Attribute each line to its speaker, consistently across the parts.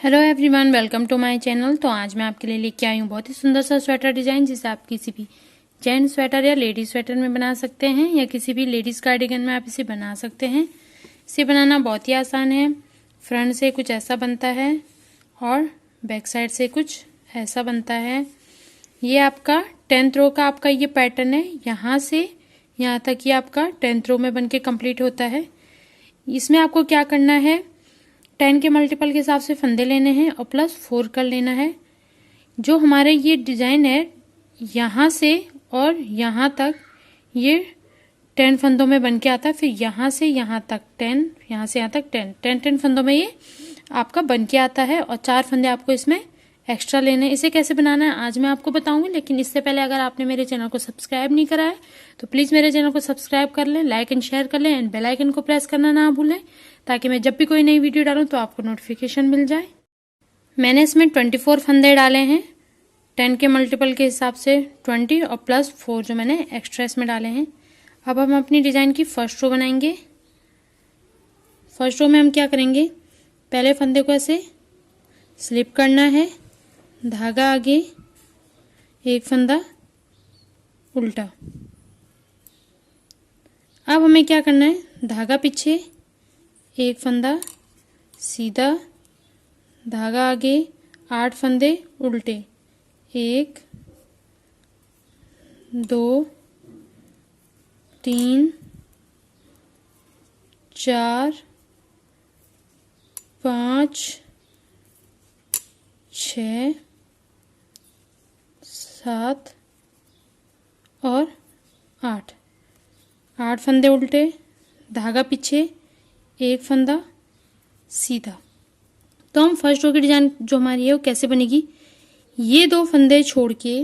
Speaker 1: Hello everyone, welcome to my channel. तो आज मैं आपके लिए लेके आई हूँ बहुत ही सुंदर सा स्वेटर डिजाइन, जिसे आप किसी भी जेंट्स स्वेटर या लेडीज स्वेटर में बना सकते हैं या किसी भी लेडीज कार्डिगन में आप इसे बना सकते हैं। इसे बनाना बहुत ही आसान है। फ्रंट से कुछ ऐसा बनता है और बैक साइड से कुछ ऐसा बनता है। ये आपका 10th रो का आपका ये पैटर्न है। यहाँ से यहाँ तक ये आपका 10th रो में बन के कम्प्लीट होता है। इसमें आपको क्या करना है, 10 के मल्टीपल के हिसाब से फंदे लेने हैं और +4 कर लेना है। जो हमारे ये डिजाइन है, यहाँ से और यहाँ तक ये 10 फंदों में बन के आता है। फिर यहाँ से यहाँ तक 10, यहाँ से यहाँ तक 10 फंदों में ये आपका बन के आता है और 4 फंदे आपको इसमें एक्स्ट्रा लेने हैं। इसे कैसे बनाना है आज मैं आपको बताऊंगी, लेकिन इससे पहले अगर आपने मेरे चैनल को सब्सक्राइब नहीं करा है तो प्लीज़ मेरे चैनल को सब्सक्राइब कर लें, लाइक एंड शेयर कर लें एंड बेल आइकन को प्रेस करना ना भूलें, ताकि मैं जब भी कोई नई वीडियो डालूं तो आपको नोटिफिकेशन मिल जाए। मैंने इसमें 24 फंदे डाले हैं। 10 के मल्टीपल के हिसाब से 20 और +4 जो मैंने एक्स्ट्रा इसमें डाले हैं। अब हम अपनी डिजाइन की फर्स्ट रो बनाएंगे। फर्स्ट रो में हम क्या करेंगे, पहले फंदे को ऐसे स्लिप करना है, धागा आगे, एक फंदा उल्टा। अब हमें क्या करना है, धागा पीछे, एक फंदा सीधा, धागा आगे, 8 फंदे उल्टे, 1 2 3 4 5 6 7 और 8 फंदे उल्टे, धागा पीछे, एक फंदा सीधा। तो हम फर्स्ट रो की डिजाइन जो हमारी है वो कैसे बनेगी, ये 2 फंदे छोड़ के,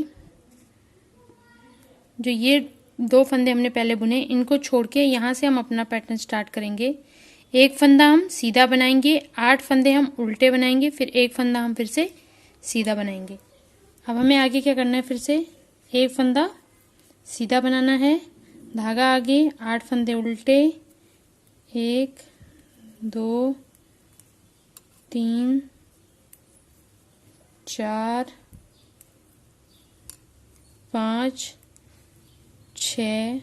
Speaker 1: जो ये 2 फंदे हमने पहले बुने इनको छोड़ के यहाँ से हम अपना पैटर्न स्टार्ट करेंगे। एक फंदा हम सीधा बनाएंगे, 8 फंदे हम उल्टे बनाएंगे, फिर एक फंदा हम फिर से सीधा बनाएंगे। अब हमें आगे क्या करना है, फिर से एक फंदा सीधा बनाना है, धागा आगे, 8 फंदे उल्टे, 1 2 3 4 5 6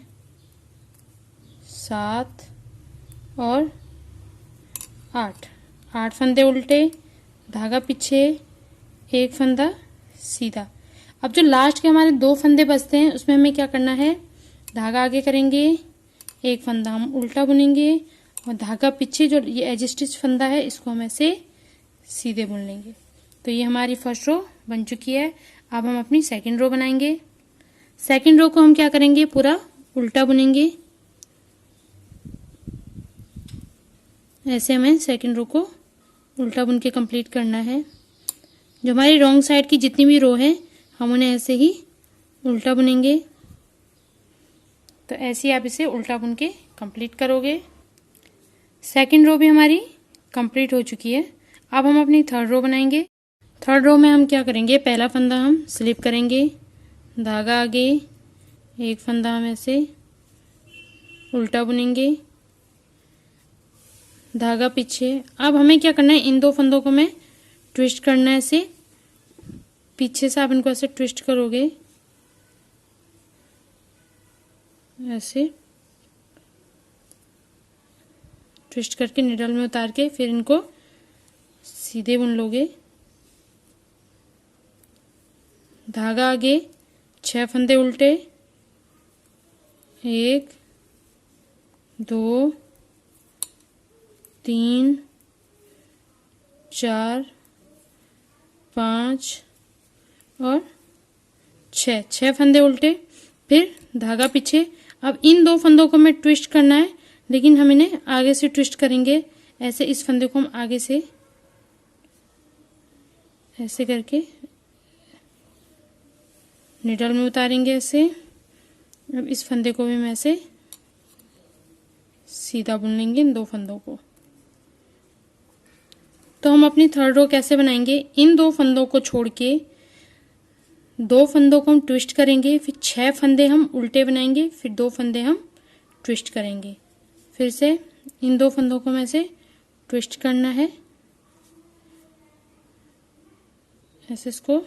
Speaker 1: 7 और 8 फंदे उल्टे, धागा पीछे, एक फंदा सीधा। अब जो लास्ट के हमारे 2 फंदे बचते हैं उसमें हमें क्या करना है, धागा आगे करेंगे, एक फंदा हम उल्टा बुनेंगे और धागा पीछे जो ये एज स्टिच फंदा है इसको हम ऐसे सीधे बुन लेंगे। तो ये हमारी फर्स्ट रो बन चुकी है। अब हम अपनी सेकंड रो बनाएंगे। सेकंड रो को हम क्या करेंगे, पूरा उल्टा बुनेंगे। ऐसे हमें सेकंड रो को उल्टा बुन के कंप्लीट करना है। जो हमारी रॉन्ग साइड की जितनी भी रो है हम उन्हें ऐसे ही उल्टा बुनेंगे। तो ऐसे ही आप इसे उल्टा बुन के कंप्लीट करोगे। सेकंड रो भी हमारी कंप्लीट हो चुकी है। अब हम अपनी थर्ड रो बनाएंगे। थर्ड रो में हम क्या करेंगे, पहला फंदा हम स्लिप करेंगे, धागा आगे, एक फंदा हम ऐसे उल्टा बुनेंगे, धागा पीछे। अब हमें क्या करना है, इन 2 फंदों को मैं ट्विस्ट करना है। ऐसे पीछे से आप इनको ऐसे ट्विस्ट करोगे, ऐसे ट्विस्ट करके निडल में उतार के फिर इनको सीधे बुन लोगे। धागा आगे, 6 फंदे उल्टे, 1 2 3 4 5 और 6 फंदे उल्टे, फिर धागा पीछे। अब इन 2 फंदों को हमें ट्विस्ट करना है, लेकिन हम इन्हें आगे से ट्विस्ट करेंगे। ऐसे इस फंदे को हम आगे से ऐसे करके निडल में उतारेंगे ऐसे। अब इस फंदे को भी हम ऐसे सीधा बुन लेंगे, इन 2 फंदों को। तो हम अपनी थर्ड रो कैसे बनाएंगे, इन 2 फंदों को छोड़ के 2 फंदों को हम ट्विस्ट करेंगे, फिर 6 फंदे हम उल्टे बनाएंगे, फिर 2 फंदे हम ट्विस्ट करेंगे। फिर से इन 2 फंदों को हम ऐसे ट्विस्ट करना है, ऐसे इसको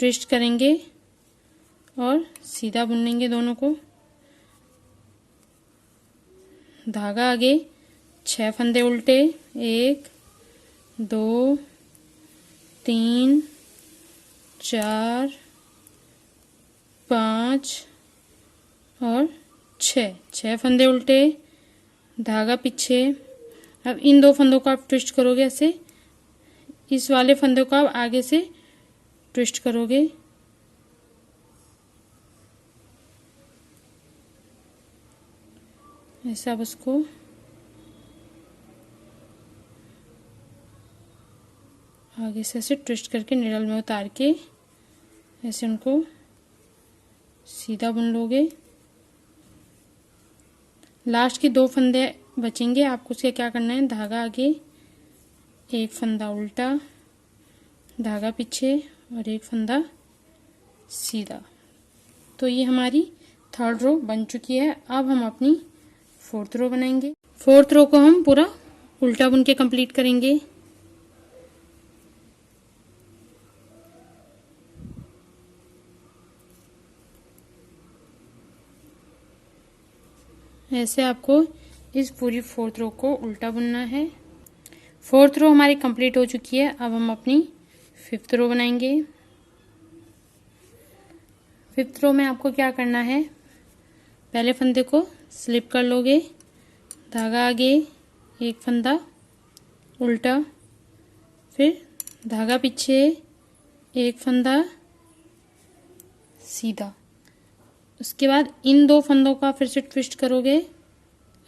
Speaker 1: ट्विस्ट करेंगे और सीधा बुन लेंगे दोनों को। धागा आगे 6 फंदे उल्टे, 1 2 3 4 5 और 6 फंदे उल्टे, धागा पीछे। अब इन 2 फंदों को आप ट्विस्ट करोगे ऐसे, इस वाले फंदे को आप आगे से ट्विस्ट करोगे। ऐसे आप उसको आगे से ऐसे ट्विस्ट करके निडल में उतार के ऐसे उनको सीधा बुन लोगे। लास्ट के 2 फंदे बचेंगे, आपको उसके क्या करना है, धागा आगे 1 फंदा उल्टा, धागा पीछे और 1 फंदा सीधा। तो ये हमारी 3rd रो बन चुकी है। अब हम अपनी 4th रो बनाएंगे। 4th रो को हम पूरा उल्टा बुन के कंप्लीट करेंगे। ऐसे आपको इस पूरी 4th रो को उल्टा बुनना है। 4th रो हमारी कंप्लीट हो चुकी है। अब हम अपनी 5th रो बनाएंगे। 5th रो में आपको क्या करना है, पहले फंदे को स्लिप कर लोगे, धागा आगे 1 फंदा उल्टा, फिर धागा पीछे 1 फंदा सीधा। उसके बाद इन 2 फंदों का फिर से ट्विस्ट करोगे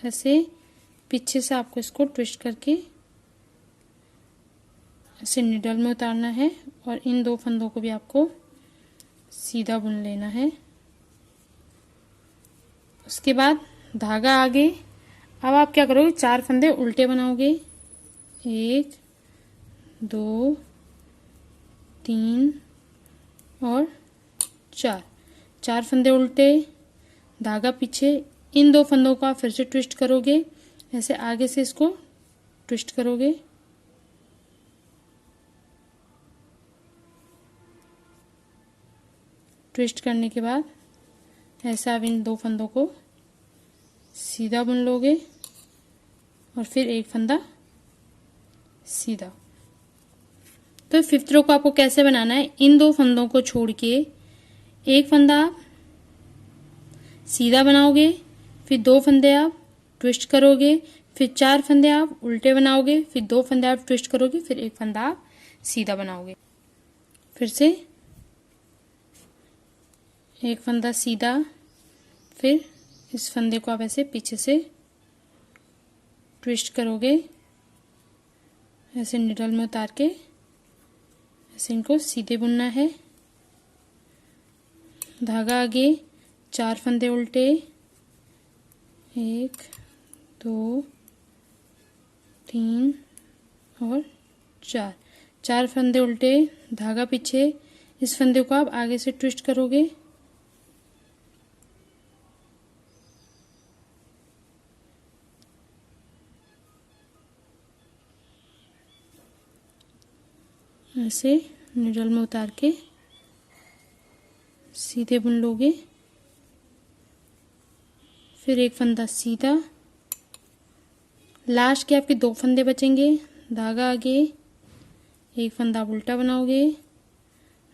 Speaker 1: ऐसे, पीछे से आपको इसको ट्विस्ट करके ऐसे निडल में उतारना है और इन 2 फंदों को भी आपको सीधा बुन लेना है। उसके बाद धागा आगे, अब आप क्या करोगे, 4 फंदे उल्टे बनाओगे, 1 2 3 और 4 फंदे उल्टे, धागा पीछे। इन 2 फंदों का फिर से ट्विस्ट करोगे ऐसे, आगे से इसको ट्विस्ट करोगे। ट्विस्ट करने के बाद ऐसा आप इन 2 फंदों को सीधा बुन लोगे और फिर 1 फंदा सीधा। तो 5th रो को आपको कैसे बनाना है, इन 2 फंदों को छोड़ के 1 फंदा आप सीधा बनाओगे, फिर 2 फंदे आप ट्विस्ट करोगे, फिर 4 फंदे आप उल्टे बनाओगे, फिर 2 फंदे आप ट्विस्ट करोगे, फिर 1 फंदा आप सीधा बनाओगे। फिर से 1 फंदा सीधा, फिर इस फंदे को आप ऐसे पीछे से ट्विस्ट करोगे ऐसे निडल में उतार के, ऐसे इनको सीधे बुनना है। धागा आगे 4 फंदे उल्टे, 1 2 3 और 4 फंदे उल्टे, धागा पीछे। इस फंदे को आप आगे से ट्विस्ट करोगे, ऐसे निडल में उतार के सीधे बुन लोगे। फिर 1 फंदा सीधा, लास्ट के आपके 2 फंदे बचेंगे, धागा आगे 1 फंदा आप उल्टा बनाओगे,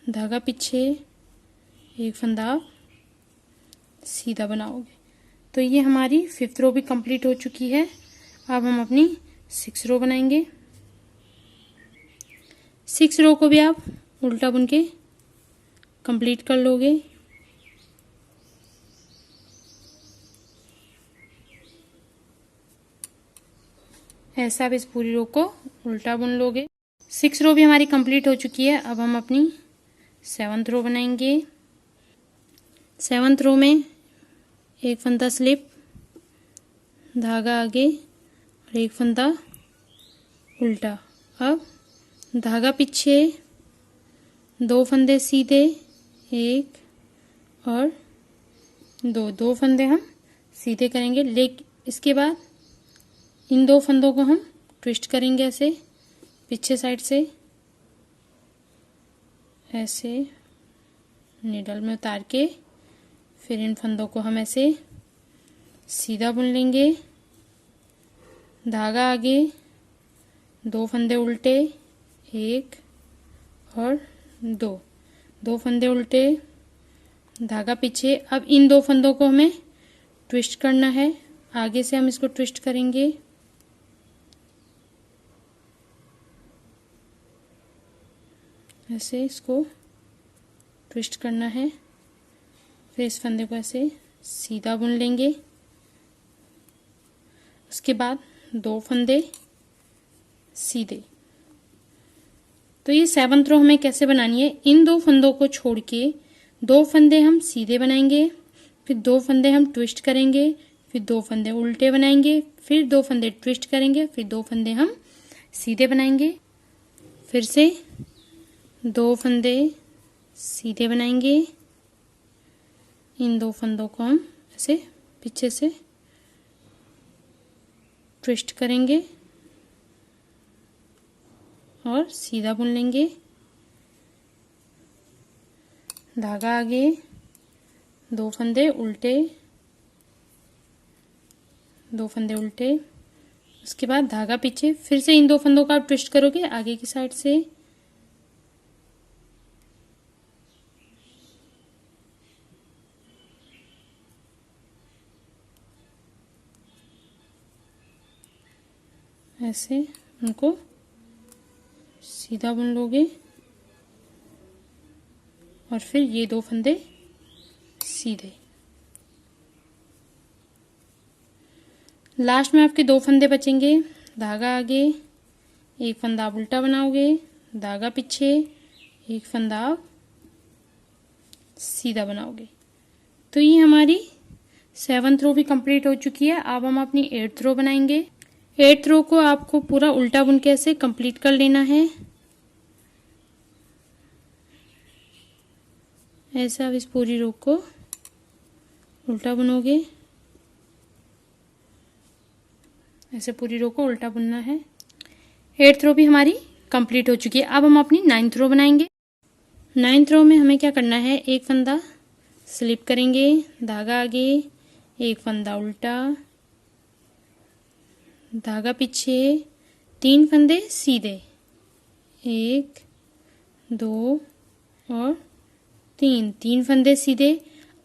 Speaker 1: धागा पीछे 1 फंदा आप सीधा बनाओगे। तो ये हमारी 5th रो भी कंप्लीट हो चुकी है। अब हम अपनी 6th रो बनाएंगे। 6 रो को भी आप उल्टा बुन के कंप्लीट कर लोगे। ऐसा आप इस पूरी रो को उल्टा बुन लोगे। 6 रो भी हमारी कंप्लीट हो चुकी है। अब हम अपनी 7th रो बनाएंगे। 7th रो में 1 फंदा स्लिप, धागा आगे और 1 फंदा उल्टा। अब धागा पीछे, 2 फंदे सीधे, 1 और 2 फंदे हम सीधे करेंगे। लेकिन इसके बाद इन 2 फंदों को हम ट्विस्ट करेंगे ऐसे, पीछे साइड से ऐसे नीडल में उतार के फिर इन फंदों को हम ऐसे सीधा बुन लेंगे। धागा आगे, 2 फंदे उल्टे, 1 और 2 फंदे उल्टे, धागा पीछे। अब इन 2 फंदों को हमें ट्विस्ट करना है। आगे से हम इसको ट्विस्ट करेंगे, ऐसे इसको ट्विस्ट करना है। फिर इस फंदे को ऐसे सीधा बुन लेंगे। उसके बाद 2 फंदे सीधे। तो ये 7th रो हमें कैसे बनानी है, इन 2 फंदों को छोड़ के 2 फंदे हम सीधे बनाएंगे, फिर 2 फंदे हम ट्विस्ट करेंगे, फिर 2 फंदे उल्टे बनाएंगे, फिर 2 फंदे ट्विस्ट करेंगे, फिर 2 फंदे हम सीधे बनाएंगे। फिर से 2 फंदे सीधे बनाएंगे। इन 2 फंदों को हम ऐसे पीछे से ट्विस्ट करेंगे और सीधा बुन लेंगे। धागा आगे, 2 फंदे उल्टे, 2 फंदे उल्टे। उसके बाद धागा पीछे, फिर से इन 2 फंदों को आप ट्विस्ट करोगे आगे की साइड से। ऐसे उनको सीधा बुन लोगे और फिर ये 2 फंदे सीधे। लास्ट में आपके 2 फंदे बचेंगे। धागा आगे, 1 फंदा आप उल्टा बनाओगे, धागा पीछे, 1 फंदा आप सीधा बनाओगे। तो ये हमारी 7th रो भी कंप्लीट हो चुकी है। अब हम अपनी 8th रो बनाएंगे। 8th रो को आपको पूरा उल्टा बुन के ऐसे कंप्लीट कर लेना है। ऐसे आप इस पूरी रो को उल्टा बुनोगे, ऐसे पूरी रो को उल्टा बुनना है। 8th रो भी हमारी कंप्लीट हो चुकी है। अब हम अपनी 9th रो बनाएंगे। 9th रो में हमें क्या करना है, 1 फंदा स्लिप करेंगे, धागा आगे, 1 फंदा उल्टा, धागा पीछे, 3 फंदे सीधे, 1 2 और 3 फंदे सीधे।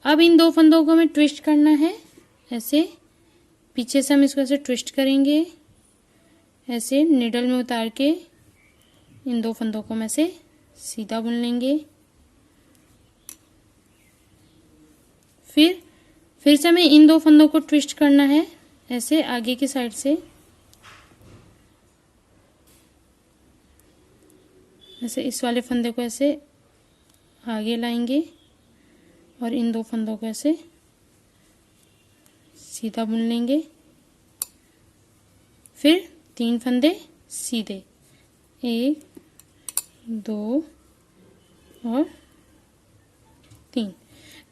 Speaker 1: अब इन 2 फंदों को हमें ट्विस्ट करना है। ऐसे पीछे से हम इसको ऐसे ट्विस्ट करेंगे, ऐसे निडल में उतार के इन 2 फंदों को हम ऐसे सीधा बुन लेंगे। फिर से हमें इन 2 फंदों को ट्विस्ट करना है, ऐसे आगे की साइड से। ऐसे इस वाले फंदे को ऐसे आगे लाएंगे और इन 2 फंदों को ऐसे सीधा बुन लेंगे। फिर 3 फंदे सीधे, 1 2 और 3।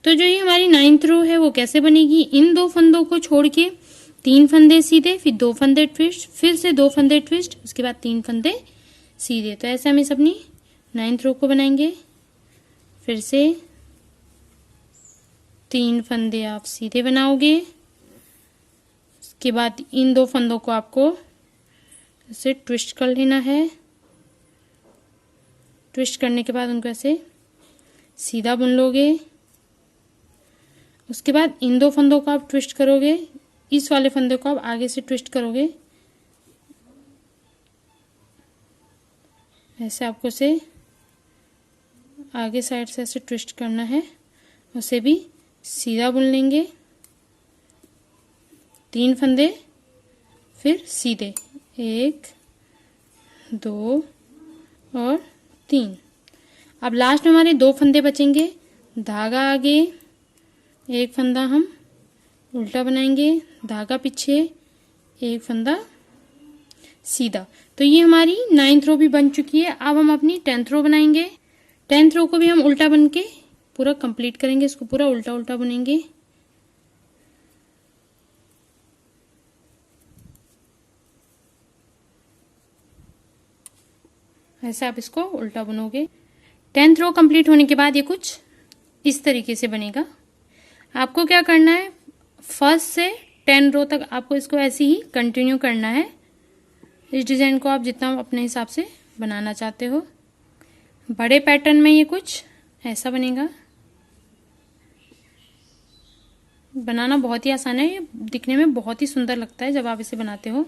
Speaker 1: तो जो ये हमारी 9th रो है वो कैसे बनेगी, इन 2 फंदों को छोड़ के 3 फंदे सीधे, फिर 2 फंदे ट्विस्ट, फिर से 2 फंदे ट्विस्ट, उसके बाद 3 फंदे सीधे। तो ऐसे हम इस अपनी 9th रो को बनाएंगे। फिर से 3 फंदे आप सीधे बनाओगे, उसके बाद इन 2 फंदों को आपको ऐसे ट्विस्ट कर लेना है। ट्विस्ट करने के बाद उनको ऐसे सीधा बुन लोगे। उसके बाद इन 2 फंदों को आप ट्विस्ट करोगे, इस वाले फंदे को आप आगे से ट्विस्ट करोगे। ऐसे आपको से आगे साइड से ऐसे ट्विस्ट करना है, उसे भी सीधा बुन लेंगे। 3 फंदे फिर सीधे, 1 2 और 3। अब लास्ट में हमारे 2 फंदे बचेंगे। धागा आगे, 1 फंदा हम उल्टा बनाएंगे, धागा पीछे, 1 फंदा सीधा। तो ये हमारी 9th रो भी बन चुकी है। अब हम अपनी 10th रो बनाएंगे। 10th रो को भी हम उल्टा बन के पूरा कंप्लीट करेंगे, इसको पूरा उल्टा उल्टा बुनेंगे। ऐसे आप इसको उल्टा बुनोगे। 10th रो कंप्लीट होने के बाद ये कुछ इस तरीके से बनेगा। आपको क्या करना है, फर्स्ट से 10 रो तक आपको इसको ऐसे ही कंटिन्यू करना है। इस डिज़ाइन को आप जितना अपने हिसाब से बनाना चाहते हो। बड़े पैटर्न में ये कुछ ऐसा बनेगा। बनाना बहुत ही आसान है, ये दिखने में बहुत ही सुंदर लगता है जब आप इसे बनाते हो।